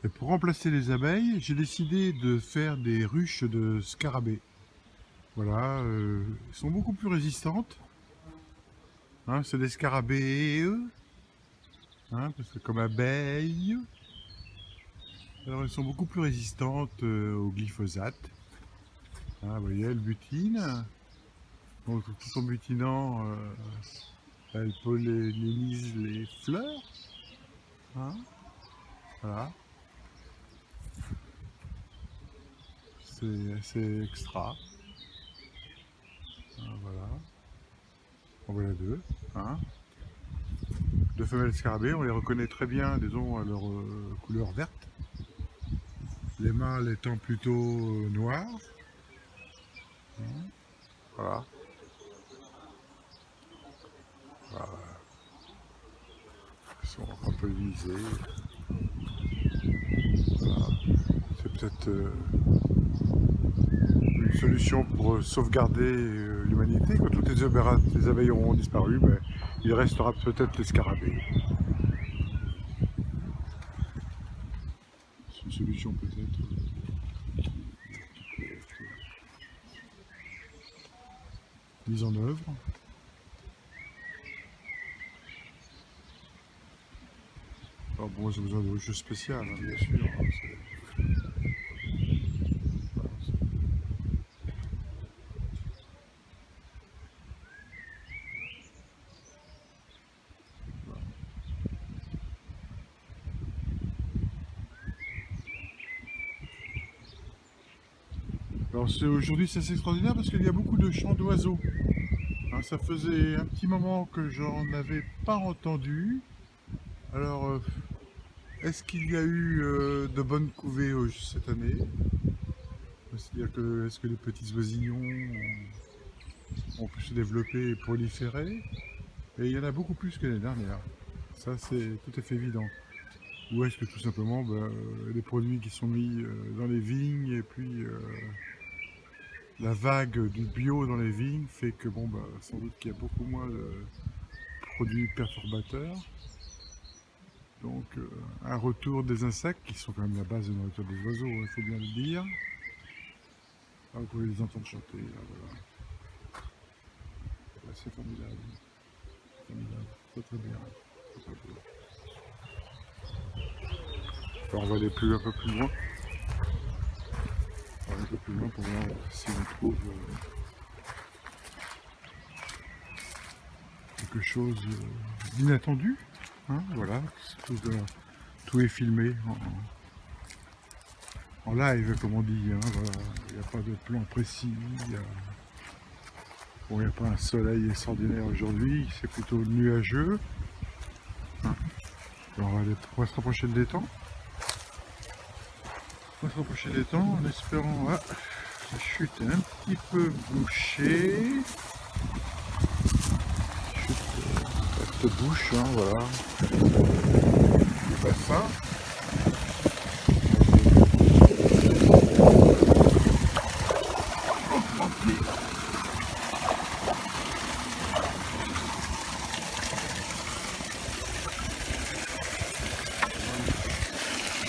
Et pour remplacer les abeilles, j'ai décidé de faire des ruches de scarabées. Voilà, elles sont beaucoup plus résistantes. Hein, c'est des scarabées, hein, parce que comme abeilles, alors elles sont beaucoup plus résistantes au glyphosate. Hein, vous voyez, elles butinent. Donc tout en butinant, elles pollinisent les fleurs. Hein, voilà, c'est assez extra. Hein, voilà, en voilà deux. Hein. Deux femelles scarabées, on les reconnaît très bien, disons, à leur couleur verte. Les mâles étant plutôt noirs. Hein, voilà. Voilà. Ils sont un peu visés. Voilà. C'est peut-être une solution pour sauvegarder l'humanité. Quand toutes les abeilles auront disparu, ben, il restera peut-être les scarabées. C'est une solution peut-être qui peut être mise en œuvre. Alors bon, j'ai besoin de ruches spéciales, hein, bien sûr. Hein, voilà, voilà. Alors aujourd'hui c'est assez extraordinaire parce qu'il y a beaucoup de chants d'oiseaux. Hein, ça faisait un petit moment que j'en avais pas entendu. Alors est-ce qu'il y a eu de bonnes couvées cette année? C'est-à-dire que est-ce que les petits oisillons ont pu se développer et proliférer? Et il y en a beaucoup plus que l'année dernière. Ça c'est tout à fait évident. Ou est-ce que tout simplement les produits qui sont mis dans les vignes et puis la vague du bio dans les vignes fait que bon sans doute qu'il y a beaucoup moins de produits perturbateurs. Donc un retour des insectes qui sont quand même la base de nourriture des oiseaux, il faut bien le dire. Ah, vous pouvez les entendre chanter, là, voilà. Là, c'est formidable. Formidable. Très très bien. Très, très bien. Alors, on va aller un peu plus loin. On va aller un peu plus loin pour voir si on trouve quelque chose d'inattendu. Hein, voilà, tout est filmé en live, comme on dit. Hein, voilà. Il n'y a pas de plan précis. Bon, il n'y a pas un soleil extraordinaire aujourd'hui, c'est plutôt nuageux. Hein. Alors, on va se rapprocher de l'étang. On va se rapprocher des temps en espérant. Ah, la chute est un petit peu bouchée. Chute, reste bouche, hein, voilà. Le bassin.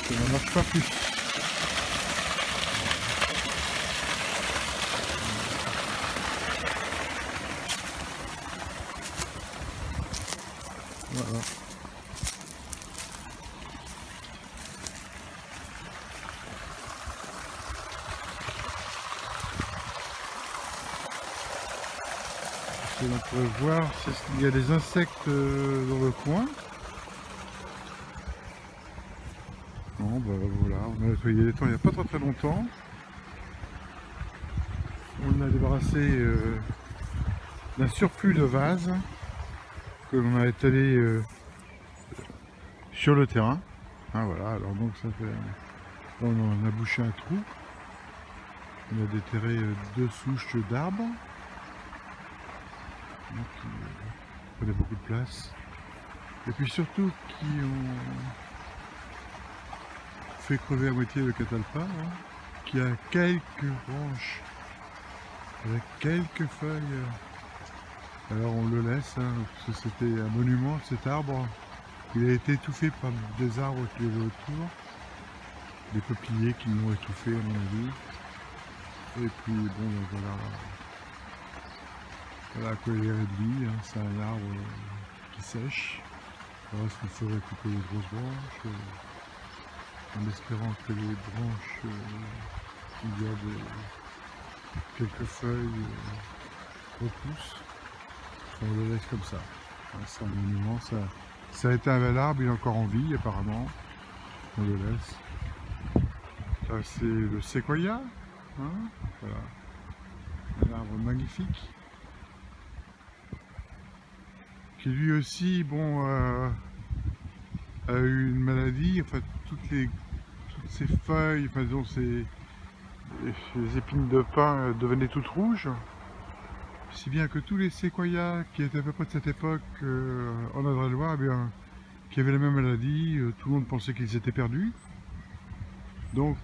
Ça ne marche pas plus. Voilà. Ce que l'on pourrait voir, c'est qu'il y a des insectes dans le coin. Bon, voilà, on a nettoyé les temps il n'y a pas très très longtemps. On a débarrassé d'un surplus de vases que l'on a étalé sur le terrain. Hein, voilà, alors donc ça fait. On a bouché un trou. On a déterré deux souches d'arbres. Qui prenaient beaucoup de place. Et puis surtout qui ont fait crever à moitié le catalpa, hein, qui a quelques branches avec quelques feuilles. Alors on le laisse, hein, parce que c'était un monument cet arbre. Il a été étouffé par des arbres qui étaient autour. des peupliers qui l'ont étouffé à mon avis. Et puis bon, ben voilà, voilà à quoi il est réduit, hein. C'est un arbre qui sèche. Alors est-ce qu'il faudrait couper les grosses branches en espérant que les branches qui gardent quelques feuilles repoussent. On le laisse comme ça. C'est un monument, ça a été un bel arbre, il est encore en vie apparemment. On le laisse. Ça c'est le séquoia. Hein, voilà. Un arbre magnifique. Qui lui aussi, bon, a eu une maladie. Enfin, toutes ces feuilles, enfin, disons, les épines de pin devenaient toutes rouges. Si bien que tous les séquoias qui étaient à peu près de cette époque en Indre-et-Loire, eh bien, qui avaient la même maladie, tout le monde pensait qu'ils étaient perdus. Donc,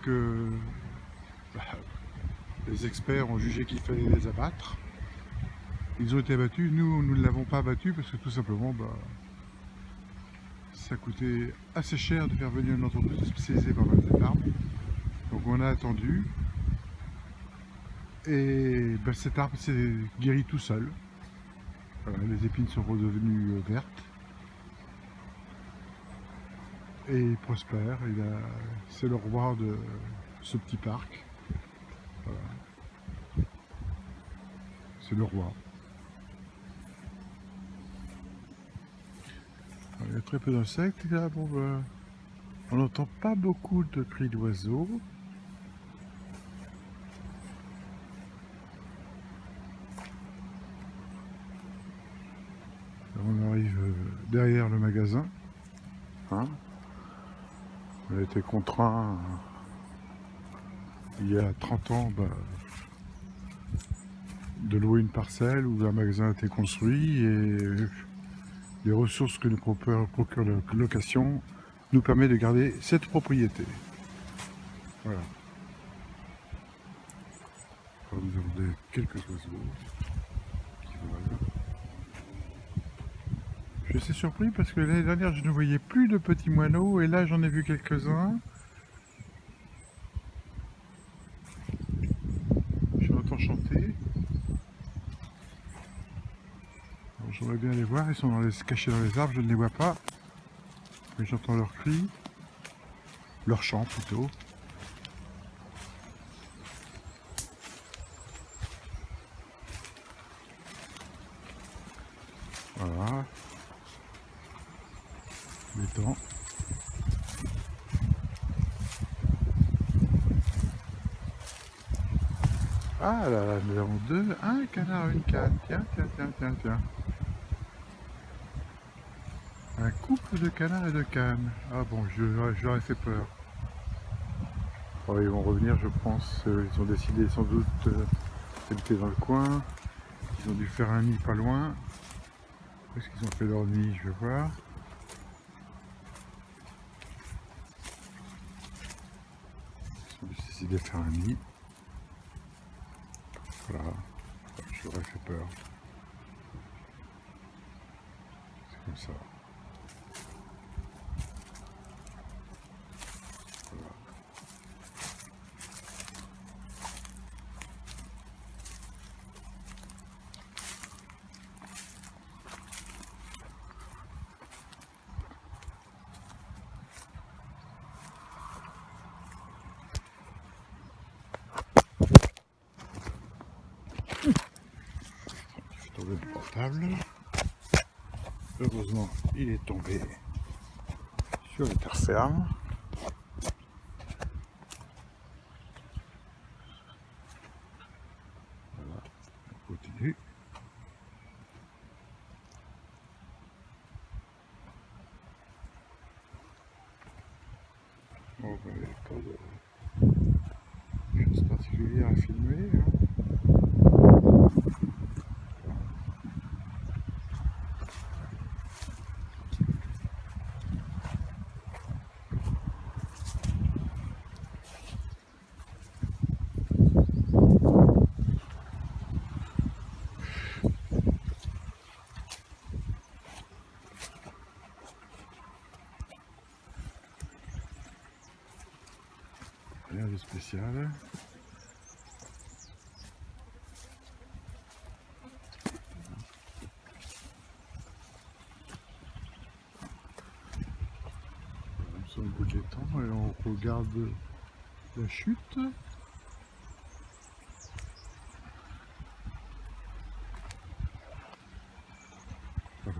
les experts ont jugé qu'il fallait les abattre. Ils ont été abattus. Nous ne l'avons pas abattu parce que tout simplement, ça coûtait assez cher de faire venir une entreprise spécialisée pour abattre cet arbre. Donc on a attendu. Et cet arbre s'est guéri tout seul. Voilà, les épines sont redevenues vertes. Et il prospère. C'est le roi de ce petit parc. Voilà. C'est le roi. Alors, il y a très peu d'insectes là. Bon, on n'entend pas beaucoup de cris d'oiseaux. On arrive derrière le magasin. Hein, on a été contraint il y a 30 ans de louer une parcelle où un magasin a été construit et les ressources que nous procure la location nous permet de garder cette propriété. Voilà. Alors nous avons quelques oiseaux qui volent. Je suis surpris parce que l'année dernière je ne voyais plus de petits moineaux et là j'en ai vu quelques-uns. Je l'entends chanter. J'aimerais bien les voir, ils sont cachés dans les arbres, je ne les vois pas. Mais j'entends leurs cris, leur chant plutôt. Voilà. Les temps. Ah là là, nous avons un canard, une canne. Tiens, tiens, tiens, tiens, tiens. Un couple de canards et de cannes. Ah bon, j'aurais fait peur. Oh, ils vont revenir, je pense. Ils ont décidé sans doute d'habiter dans le coin. Ils ont dû faire un nid pas loin. Où est-ce qu'ils ont fait leur nid? Je vais voir. Ils ont décidé de faire un nid. Voilà. J'aurais fait peur. C'est comme ça. Voilà. Tomber du portable. Heureusement, il est tombé sur la terre ferme. Voilà, on continue. Bon, il n'y a pas de chose particulière à filmer. Hein. Rien de spécial. On sort le bout de l'étang et on regarde la chute. Voilà.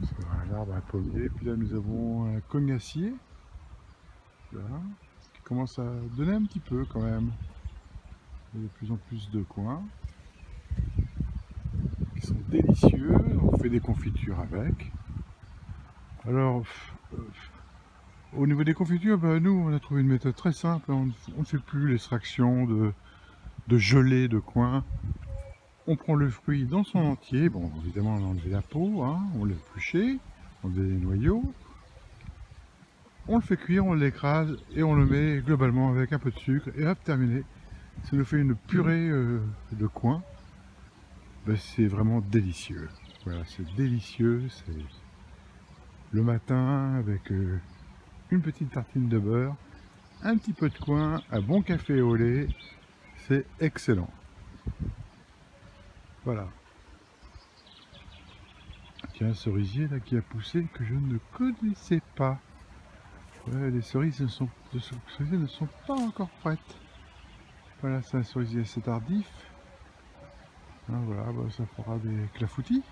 C'est un arbre, un pommier. Puis là nous avons un cognacier. Voilà. Qui commence à donner un petit peu quand même. Il y a de plus en plus de coins. Qui sont délicieux. On fait des confitures avec. Alors, au niveau des confitures, nous on a trouvé une méthode très simple. On ne fait plus l'extraction de gelée de coin. On prend le fruit dans son entier. Bon, évidemment, on a enlevé la peau, hein, on l'a épluché, on enlevé les noyaux. On le fait cuire, on l'écrase et on le met globalement avec un peu de sucre et hop, terminé. Ça nous fait une purée de coin. C'est vraiment délicieux. Voilà, c'est délicieux. C'est le matin avec une petite tartine de beurre, un petit peu de coin, un bon café au lait. C'est excellent. Voilà. Tiens, un cerisier là qui a poussé que je ne connaissais pas. Ouais, les cerises ne sont pas encore prêtes. Voilà, c'est un cerisier assez tardif. Hein, voilà, ça fera des clafoutis.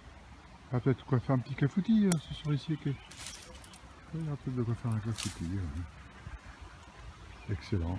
On va peut-être quoi faire un petit clafoutis, ce cerisier. Il y a peut-être de quoi faire un clafoutis. Excellent.